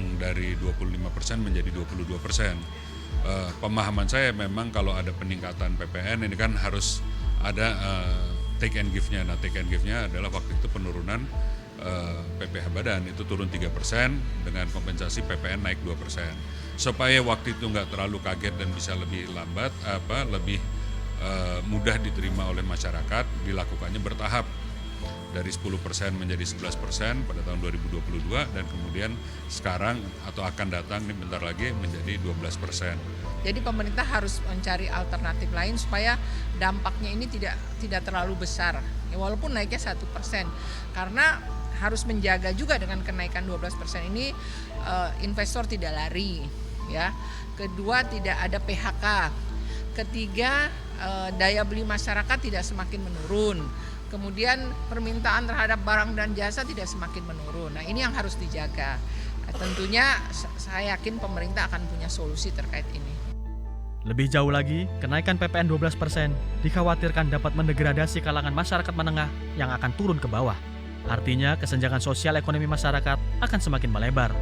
yang dari 25% menjadi 22%. Pemahaman saya memang kalau ada peningkatan PPN ini kan harus ada take and give-nya. Nah, take and give-nya adalah waktu itu penurunan PPh badan itu turun 3% dengan kompensasi PPN naik 2%. Supaya waktu itu nggak terlalu kaget dan bisa lebih lambat, lebih mudah diterima oleh masyarakat, dilakukannya bertahap dari 10% menjadi 11% pada tahun 2022 dan kemudian sekarang atau akan datang nih bentar lagi menjadi 12%. Jadi pemerintah harus mencari alternatif lain supaya dampaknya ini tidak terlalu besar. Ya, walaupun naiknya 1%, karena harus menjaga juga dengan kenaikan 12% ini investor tidak lari, ya. Kedua, tidak ada PHK. Ketiga, daya beli masyarakat tidak semakin menurun. Kemudian permintaan terhadap barang dan jasa tidak semakin menurun. Nah, ini yang harus dijaga. Tentunya saya yakin pemerintah akan punya solusi terkait ini. Lebih jauh lagi, kenaikan PPN 12% dikhawatirkan dapat mendegradasi kalangan masyarakat menengah yang akan turun ke bawah. Artinya, kesenjangan sosial ekonomi masyarakat akan semakin melebar.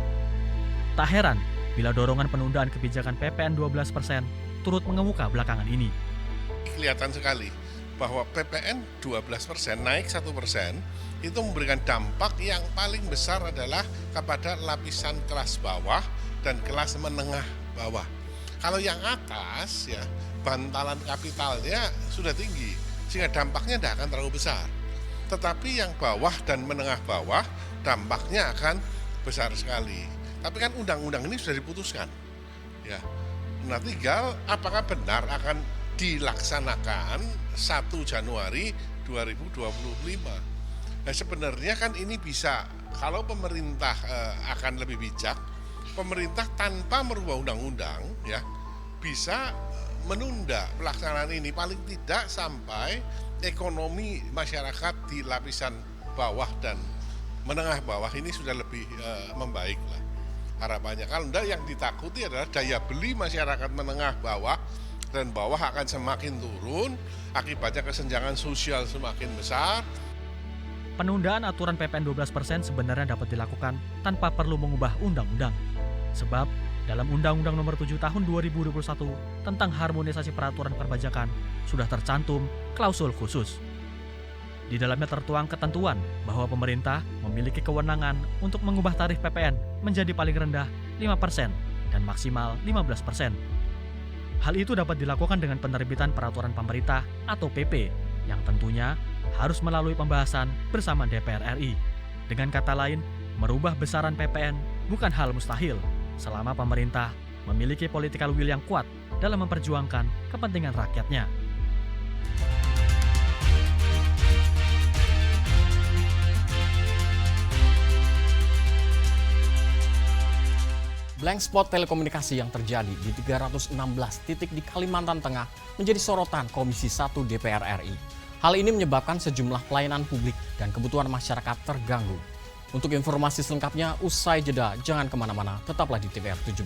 Tak heran bila dorongan penundaan kebijakan PPN 12% turut mengemuka belakangan ini. Kelihatan sekali bahwa PPN 12% naik 1% itu memberikan dampak yang paling besar adalah kepada lapisan kelas bawah dan kelas menengah bawah. Kalau yang atas ya bantalan kapitalnya sudah tinggi sehingga dampaknya tidak akan terlalu besar. Tetapi yang bawah dan menengah bawah dampaknya akan besar sekali. Tapi kan undang-undang ini sudah diputuskan. Ya. Nah, tinggal apakah benar akan dilaksanakan 1 Januari 2025. Nah, sebenarnya kan ini bisa, kalau pemerintah akan lebih bijak, pemerintah tanpa merubah undang-undang ya bisa menunda pelaksanaan ini paling tidak sampai ekonomi masyarakat di lapisan bawah dan menengah bawah ini sudah lebih membaik lah harapannya. Kalau enggak, yang ditakuti adalah daya beli masyarakat menengah bawah dan bawah akan semakin turun, akibatnya kesenjangan sosial semakin besar. Penundaan aturan PPN 12% sebenarnya dapat dilakukan tanpa perlu mengubah undang-undang. Sebab, dalam Undang-Undang Nomor 7 Tahun 2021 tentang harmonisasi peraturan perpajakan sudah tercantum klausul khusus. Di dalamnya tertuang ketentuan bahwa pemerintah memiliki kewenangan untuk mengubah tarif PPN menjadi paling rendah 5% dan maksimal 15%. Hal itu dapat dilakukan dengan penerbitan peraturan pemerintah atau PP yang tentunya harus melalui pembahasan bersama DPR RI. Dengan kata lain, merubah besaran PPN bukan hal mustahil selama pemerintah memiliki political will yang kuat dalam memperjuangkan kepentingan rakyatnya. Blank spot telekomunikasi yang terjadi di 316 titik di Kalimantan Tengah menjadi sorotan Komisi 1 DPR RI. Hal ini menyebabkan sejumlah pelayanan publik dan kebutuhan masyarakat terganggu. Untuk informasi selengkapnya, usai jeda, jangan kemana-mana, tetaplah di TVR 17.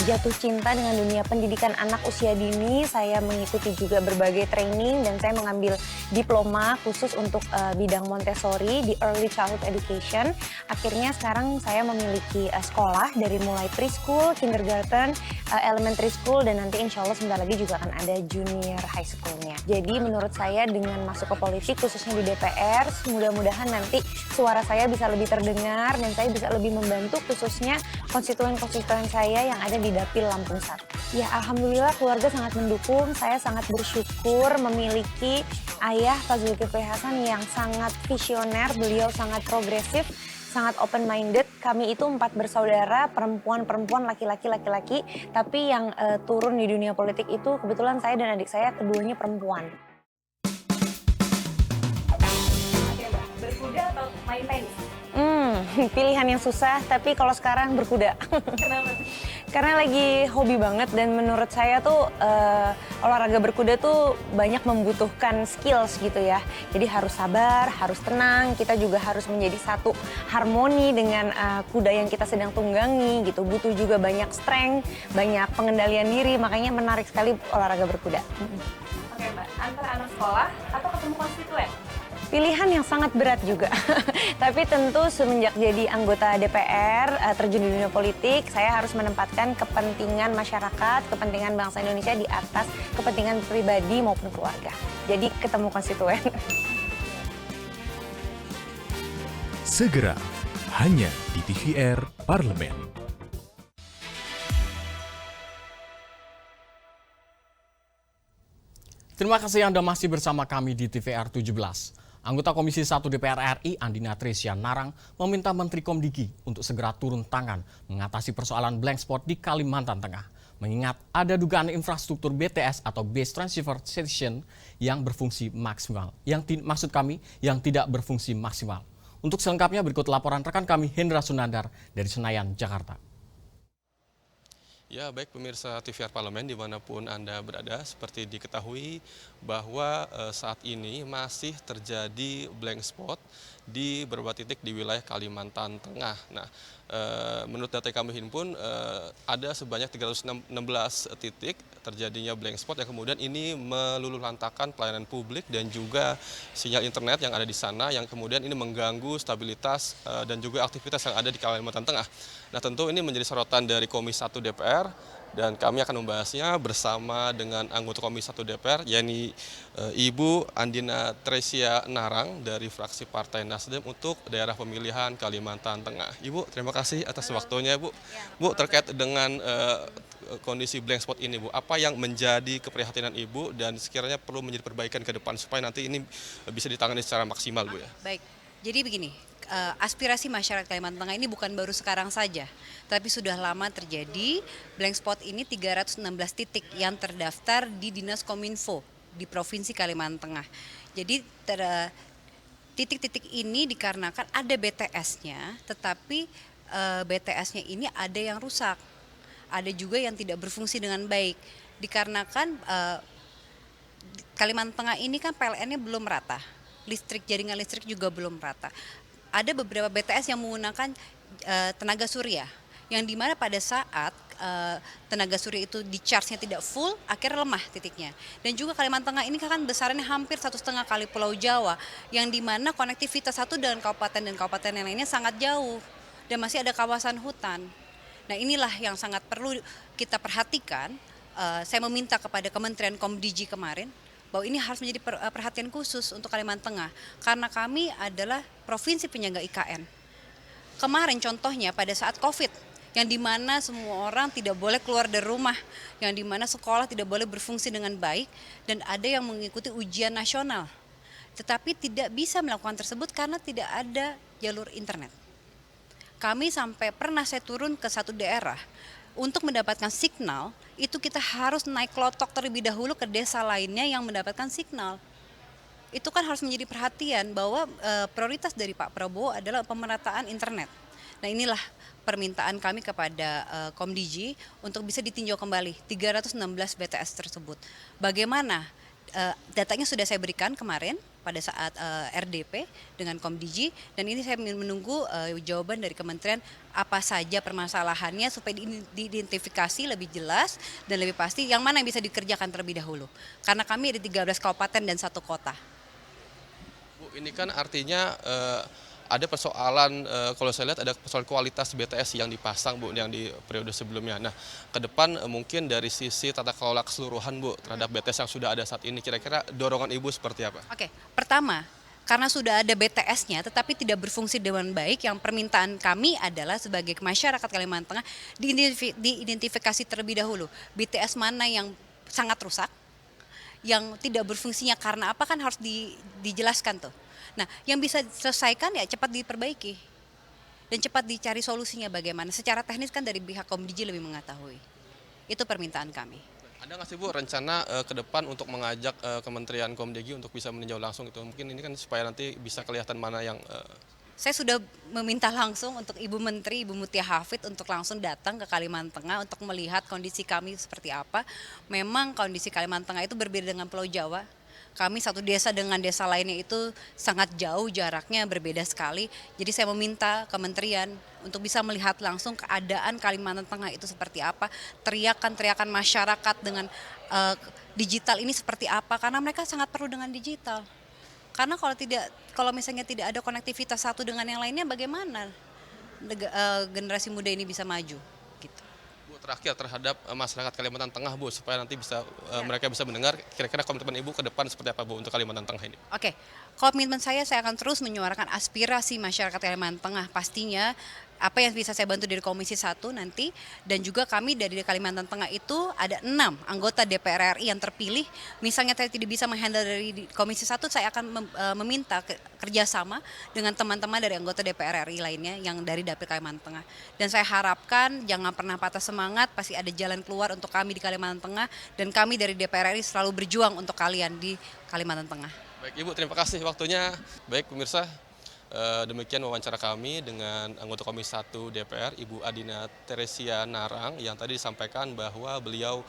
Jatuh cinta dengan dunia pendidikan anak usia dini, saya mengikuti juga berbagai training dan saya mengambil diploma khusus untuk bidang Montessori di Early Childhood Education. Akhirnya sekarang saya memiliki sekolah dari mulai preschool, kindergarten, elementary school, dan nanti insya Allah sebentar lagi juga akan ada junior high school-nya. Jadi menurut saya dengan masuk ke politik khususnya di DPR, mudah-mudahan nanti suara saya bisa lebih terdengar dan saya bisa lebih membantu khususnya konstituen-konstituen saya yang ada di Dapil Lampung 1. Ya, alhamdulillah keluarga sangat mendukung. Saya sangat bersyukur memiliki ayah Pak Zulkifli Hasan yang sangat visioner, beliau sangat progresif, sangat open-minded. Kami itu 4 bersaudara, perempuan-perempuan, laki-laki, tapi yang turun di dunia politik itu kebetulan saya dan adik saya keduanya perempuan. Berkuda atau main tenis? Pilihan yang susah, tapi kalau sekarang berkuda. Kenapa? Karena lagi hobi banget dan menurut saya tuh olahraga berkuda tuh banyak membutuhkan skills gitu ya. Jadi harus sabar, harus tenang, kita juga harus menjadi satu harmoni dengan kuda yang kita sedang tunggangi gitu. Butuh juga banyak strength, banyak pengendalian diri, makanya menarik sekali olahraga berkuda. Oke Mbak, antara anak sekolah atau ketemu konstituen? Pilihan yang sangat berat juga. Tapi tentu semenjak jadi anggota DPR, terjun di dunia politik, saya harus menempatkan kepentingan masyarakat, kepentingan bangsa Indonesia di atas kepentingan pribadi maupun keluarga. Jadi ketemu konstituen. Segera, hanya di TVR Parlemen. Terima kasih Anda masih bersama kami di TVR 17. Anggota Komisi 1 DPR RI, Andina Tresia Narang, meminta Menteri Komdigi untuk segera turun tangan mengatasi persoalan blank spot di Kalimantan Tengah. Mengingat ada dugaan infrastruktur BTS atau Base Transceiver Station yang berfungsi maksimal. Yang tidak berfungsi maksimal. Untuk selengkapnya berikut laporan rekan kami Hendra Sunandar dari Senayan, Jakarta. Ya, baik pemirsa TVR Parlemen dimanapun Anda berada, seperti diketahui bahwa saat ini masih terjadi blank spot di beberapa titik di wilayah Kalimantan Tengah. Nah, menurut data yang kami himpun ada sebanyak 316 titik terjadinya blank spot yang kemudian ini meluluhlantakkan pelayanan publik dan juga sinyal internet yang ada di sana yang kemudian ini mengganggu stabilitas dan juga aktivitas yang ada di Kalimantan Tengah. Nah, tentu ini menjadi sorotan dari Komisi 1 DPR dan kami akan membahasnya bersama dengan anggota Komisi 1 DPR yakni Ibu Andina Tresia Narang dari fraksi Partai Nasdem untuk daerah pemilihan Kalimantan Tengah. Ibu, terima kasih atas waktunya, Bu. Bu, terkait dengan kondisi blank spot ini, Bu, apa yang menjadi keprihatinan Ibu dan sekiranya perlu menjadi perbaikan ke depan supaya nanti ini bisa ditangani secara maksimal, Bu ya? Baik, jadi begini, aspirasi masyarakat Kalimantan Tengah ini bukan baru sekarang saja, tapi sudah lama terjadi. Blank spot ini 316 titik yang terdaftar di Dinas Kominfo di Provinsi Kalimantan Tengah. Jadi titik-titik ini dikarenakan ada BTS-nya, tetapi BTS-nya ini ada yang rusak, ada juga yang tidak berfungsi dengan baik. Dikarenakan Kalimantan Tengah ini kan PLN-nya belum rata, jaringan listrik juga belum rata. Ada beberapa BTS yang menggunakan tenaga surya, yang dimana pada saat tenaga surya itu di charge-nya tidak full, akhirnya lemah titiknya. Dan juga Kalimantan Tengah ini kan besarannya hampir 1,5 kali Pulau Jawa, yang dimana konektivitas satu dengan kabupaten dan kabupaten yang lainnya sangat jauh, dan masih ada kawasan hutan. Nah, inilah yang sangat perlu kita perhatikan. Saya meminta kepada Kementerian Komdigi kemarin, bahwa ini harus menjadi perhatian khusus untuk Kalimantan Tengah, karena kami adalah provinsi penyangga IKN. Kemarin contohnya pada saat COVID, yang dimana semua orang tidak boleh keluar dari rumah, yang dimana sekolah tidak boleh berfungsi dengan baik, dan ada yang mengikuti ujian nasional. Tetapi tidak bisa melakukan tersebut karena tidak ada jalur internet. Kami sampai pernah saya turun ke satu daerah, untuk mendapatkan signal, itu kita harus naik klotok terlebih dahulu ke desa lainnya yang mendapatkan signal. Itu kan harus menjadi perhatian bahwa prioritas dari Pak Prabowo adalah pemerataan internet. Nah, inilah permintaan kami kepada Komdigi untuk bisa ditinjau kembali 316 BTS tersebut. Bagaimana? Datanya sudah saya berikan kemarin pada saat RDP dengan Komdigi, dan ini saya menunggu jawaban dari kementerian apa saja permasalahannya supaya diidentifikasi lebih jelas dan lebih pasti yang mana yang bisa dikerjakan terlebih dahulu. Karena kami ada 13 kabupaten dan 1 kota. Bu, ini kan artinya ada persoalan, kalau saya lihat ada persoalan kualitas BTS yang dipasang, Bu, yang di periode sebelumnya. Nah, ke depan mungkin dari sisi tata kelola keseluruhan, Bu, terhadap BTS yang sudah ada saat ini, kira-kira dorongan Ibu seperti apa? Oke, pertama, karena sudah ada BTS-nya tetapi tidak berfungsi dengan baik, yang permintaan kami adalah sebagai masyarakat Kalimantan Tengah diidentifikasi terlebih dahulu. BTS mana yang sangat rusak, yang tidak berfungsinya karena apa kan harus dijelaskan tuh. Nah, yang bisa diselesaikan ya cepat diperbaiki dan cepat dicari solusinya bagaimana. Secara teknis kan dari pihak Komdigi lebih mengetahui. Itu permintaan kami. Ada nggak sih, Bu, rencana ke depan untuk mengajak Kementerian Komdigi untuk bisa meninjau langsung itu? Mungkin ini kan supaya nanti bisa kelihatan mana yang Saya sudah meminta langsung untuk Ibu Menteri, Ibu Mutia Hafid untuk langsung datang ke Kalimantan Tengah untuk melihat kondisi kami seperti apa. Memang kondisi Kalimantan Tengah itu berbeda dengan Pulau Jawa. Kami satu desa dengan desa lainnya itu sangat jauh jaraknya, berbeda sekali. Jadi saya meminta kementerian untuk bisa melihat langsung keadaan Kalimantan Tengah itu seperti apa. Teriakan-teriakan masyarakat dengan digital ini seperti apa, karena mereka sangat perlu dengan digital. Karena kalau misalnya tidak ada konektivitas satu dengan yang lainnya, bagaimana generasi muda ini bisa maju? Gitu. Bu, terakhir terhadap masyarakat Kalimantan Tengah, Bu, supaya nanti bisa mereka bisa mendengar kira-kira komitmen Ibu ke depan seperti apa, Bu, untuk Kalimantan Tengah ini? Oke, komitmen saya akan terus menyuarakan aspirasi masyarakat Kalimantan Tengah. Pastinya apa yang bisa saya bantu dari Komisi 1 nanti, dan juga kami dari Kalimantan Tengah itu ada 6 anggota DPR RI yang terpilih. Misalnya saya tidak bisa menghandle dari Komisi 1, saya akan meminta kerjasama dengan teman-teman dari anggota DPR RI lainnya yang dari Dapil Kalimantan Tengah. Dan saya harapkan jangan pernah patah semangat, pasti ada jalan keluar untuk kami di Kalimantan Tengah, dan kami dari DPR RI selalu berjuang untuk kalian di Kalimantan Tengah. Baik Ibu, terima kasih waktunya. Baik pemirsa, demikian wawancara kami dengan anggota Komisi 1 DPR, Ibu Adina Teresia Narang, yang tadi disampaikan bahwa beliau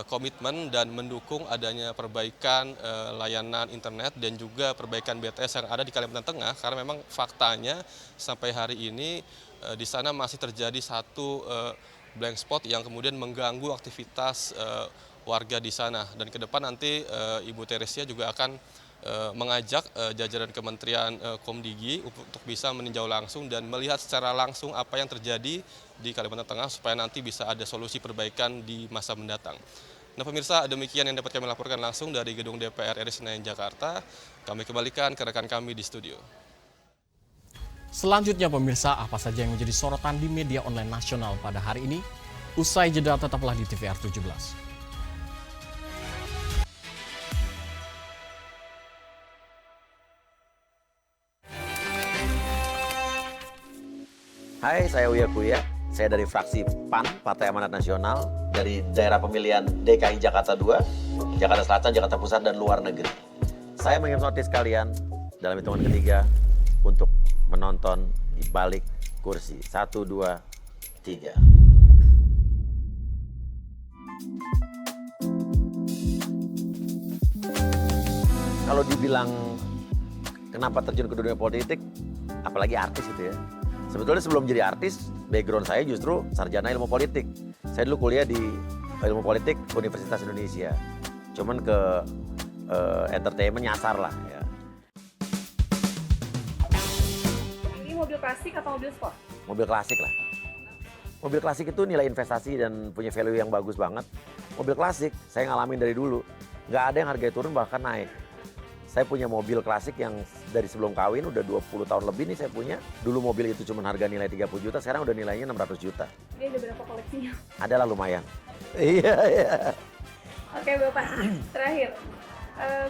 komitmen dan mendukung adanya perbaikan layanan internet dan juga perbaikan BTS yang ada di Kalimantan Tengah, karena memang faktanya sampai hari ini di sana masih terjadi satu blank spot yang kemudian mengganggu aktivitas warga di sana. Dan ke depan nanti Ibu Teresia juga akan mengajak jajaran Kementerian Komdigi untuk bisa meninjau langsung dan melihat secara langsung apa yang terjadi di Kalimantan Tengah supaya nanti bisa ada solusi perbaikan di masa mendatang. Nah pemirsa, demikian yang dapat kami laporkan langsung dari Gedung DPR RI Senayan, Jakarta. Kami kembalikan ke rekan kami di studio. Selanjutnya pemirsa, apa saja yang menjadi sorotan di media online nasional pada hari ini? Usai jeda tetaplah di TVR 17. Hai, saya Uya Kuya. Saya dari fraksi PAN, Partai Amanat Nasional, dari daerah pemilihan DKI Jakarta 2, Jakarta Selatan, Jakarta Pusat, dan luar negeri. Saya mengirim notis kalian dalam hitungan ketiga untuk menonton di balik kursi. 1, 2, 3. Kalau dibilang kenapa terjun ke dunia politik, apalagi artis itu ya. Sebetulnya sebelum jadi artis, background saya justru sarjana ilmu politik. Saya dulu kuliah di ilmu politik Universitas Indonesia. Cuman ke entertainment nyasar lah ya. Ini mobil klasik atau mobil sport? Mobil klasik lah. Mobil klasik itu nilai investasi dan punya value yang bagus banget. Mobil klasik saya ngalamin dari dulu. Nggak ada yang harganya turun, bahkan naik. Saya punya mobil klasik yang dari sebelum kawin, udah 20 tahun lebih nih saya punya. Dulu mobil itu cuma harga nilai 30 juta, sekarang udah nilainya 600 juta. Ini ada berapa koleksinya? Adalah lumayan. Iya. Oke Bapak, terakhir.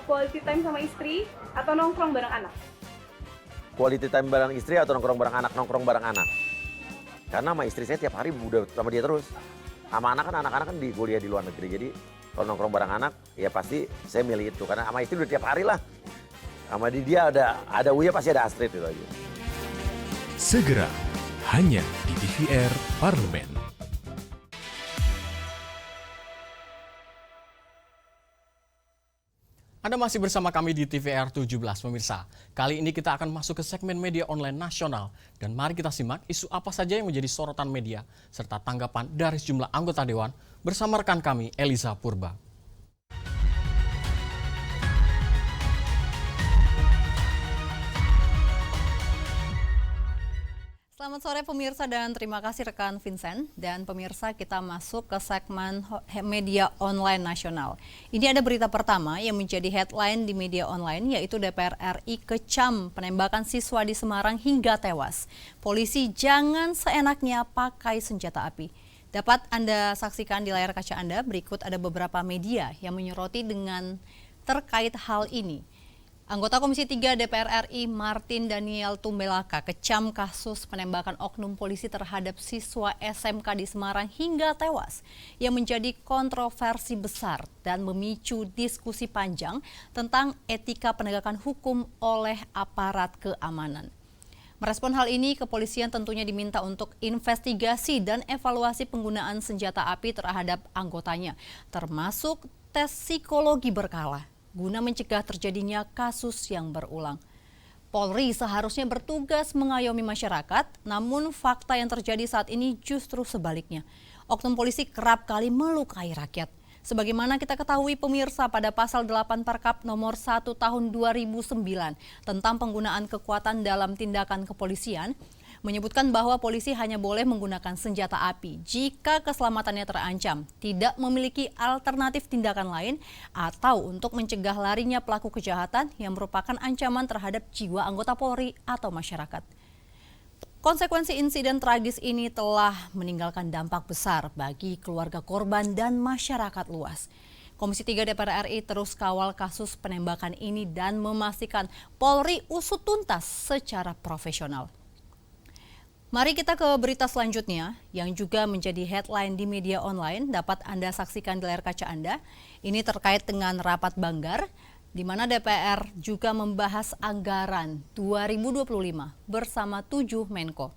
Quality time sama istri atau nongkrong bareng anak? Quality time bareng istri atau nongkrong bareng anak? Nongkrong bareng anak. Karena sama istri saya tiap hari udah sama dia terus. Sama anak-anak kan di kuliah di luar negeri, jadi kalau nongkrong bareng anak, ya pasti saya milih itu. Karena sama istri udah tiap hari lah. Sama dia ada Uya, pasti ada Astrid itu aja. Segera, hanya di TVR Parlemen. Anda masih bersama kami di TVR 17, pemirsa. Kali ini kita akan masuk ke segmen media online nasional. Dan mari kita simak isu apa saja yang menjadi sorotan media, serta tanggapan dari sejumlah anggota Dewan bersama rekan kami, Eliza Purba. Selamat sore pemirsa dan terima kasih rekan Vincent. Dan pemirsa, kita masuk ke segmen media online nasional. Ini ada berita pertama yang menjadi headline di media online, yaitu DPR RI kecam penembakan siswa di Semarang hingga tewas. Polisi jangan seenaknya pakai senjata api. Dapat Anda saksikan di layar kaca Anda, berikut ada beberapa media yang menyoroti dengan terkait hal ini. Anggota Komisi 3 DPR RI Martin Daniel Tumbelaka kecam kasus penembakan oknum polisi terhadap siswa SMK di Semarang hingga tewas yang menjadi kontroversi besar dan memicu diskusi panjang tentang etika penegakan hukum oleh aparat keamanan. Merespon hal ini, kepolisian tentunya diminta untuk investigasi dan evaluasi penggunaan senjata api terhadap anggotanya, termasuk tes psikologi berkala, guna mencegah terjadinya kasus yang berulang. Polri seharusnya bertugas mengayomi masyarakat, namun fakta yang terjadi saat ini justru sebaliknya. Oknum polisi kerap kali melukai rakyat. Sebagaimana kita ketahui pemirsa pada pasal 8 Perkap nomor 1 tahun 2009 tentang penggunaan kekuatan dalam tindakan kepolisian, menyebutkan bahwa polisi hanya boleh menggunakan senjata api jika keselamatannya terancam, tidak memiliki alternatif tindakan lain, atau untuk mencegah larinya pelaku kejahatan yang merupakan ancaman terhadap jiwa anggota Polri atau masyarakat. Konsekuensi insiden tragis ini telah meninggalkan dampak besar bagi keluarga korban dan masyarakat luas. Komisi 3 DPR RI terus kawal kasus penembakan ini dan memastikan Polri usut tuntas secara profesional. Mari kita ke berita selanjutnya yang juga menjadi headline di media online, dapat Anda saksikan di layar kaca Anda. Ini terkait dengan rapat Banggar, di mana DPR juga membahas anggaran 2025 bersama 7 Menko.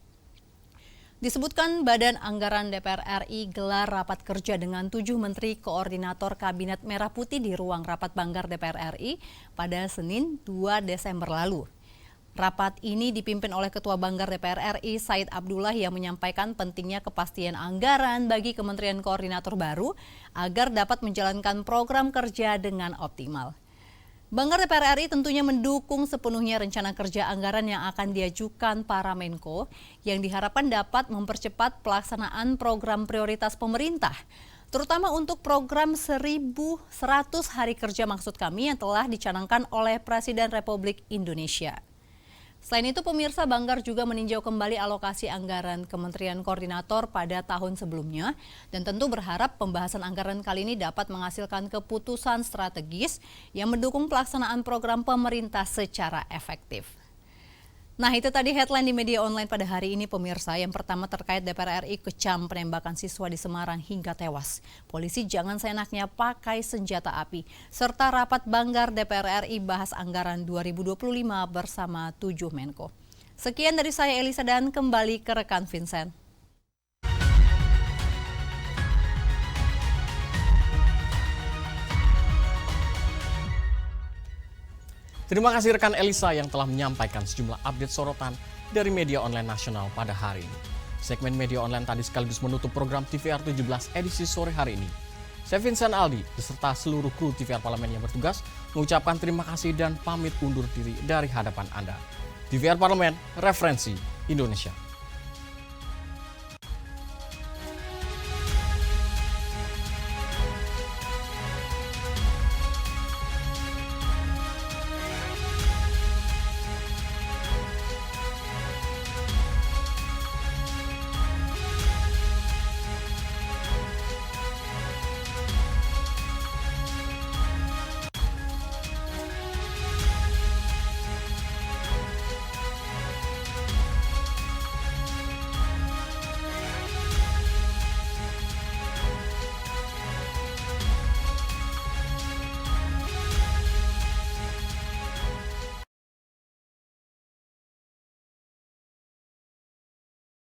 Disebutkan Badan Anggaran DPR RI gelar rapat kerja dengan 7 Menteri Koordinator Kabinet Merah Putih di ruang rapat Banggar DPR RI pada Senin 2 Desember lalu. Rapat ini dipimpin oleh Ketua Banggar DPR RI Said Abdullah yang menyampaikan pentingnya kepastian anggaran bagi Kementerian Koordinator baru agar dapat menjalankan program kerja dengan optimal. Banggar DPR RI tentunya mendukung sepenuhnya rencana kerja anggaran yang akan diajukan para Menko yang diharapkan dapat mempercepat pelaksanaan program prioritas pemerintah, terutama untuk program 1.100 hari kerja maksud kami yang telah dicanangkan oleh Presiden Republik Indonesia. Selain itu, pemirsa, Banggar juga meninjau kembali alokasi anggaran Kementerian Koordinator pada tahun sebelumnya dan tentu berharap pembahasan anggaran kali ini dapat menghasilkan keputusan strategis yang mendukung pelaksanaan program pemerintah secara efektif. Nah, itu tadi headline di media online pada hari ini, pemirsa. Yang pertama terkait DPR RI kecam penembakan siswa di Semarang hingga tewas. Polisi jangan seenaknya pakai senjata api. Serta rapat Banggar DPR RI bahas anggaran 2025 bersama 7 Menko. Sekian dari saya Elisa dan kembali ke rekan Vincent. Terima kasih rekan Elisa yang telah menyampaikan sejumlah update sorotan dari media online nasional pada hari ini. Segmen media online tadi sekaligus menutup program TVR 17 edisi sore hari ini. Saya Vincent Aldi beserta seluruh kru TVR Parlemen yang bertugas mengucapkan terima kasih dan pamit undur diri dari hadapan Anda. TVR Parlemen, referensi Indonesia.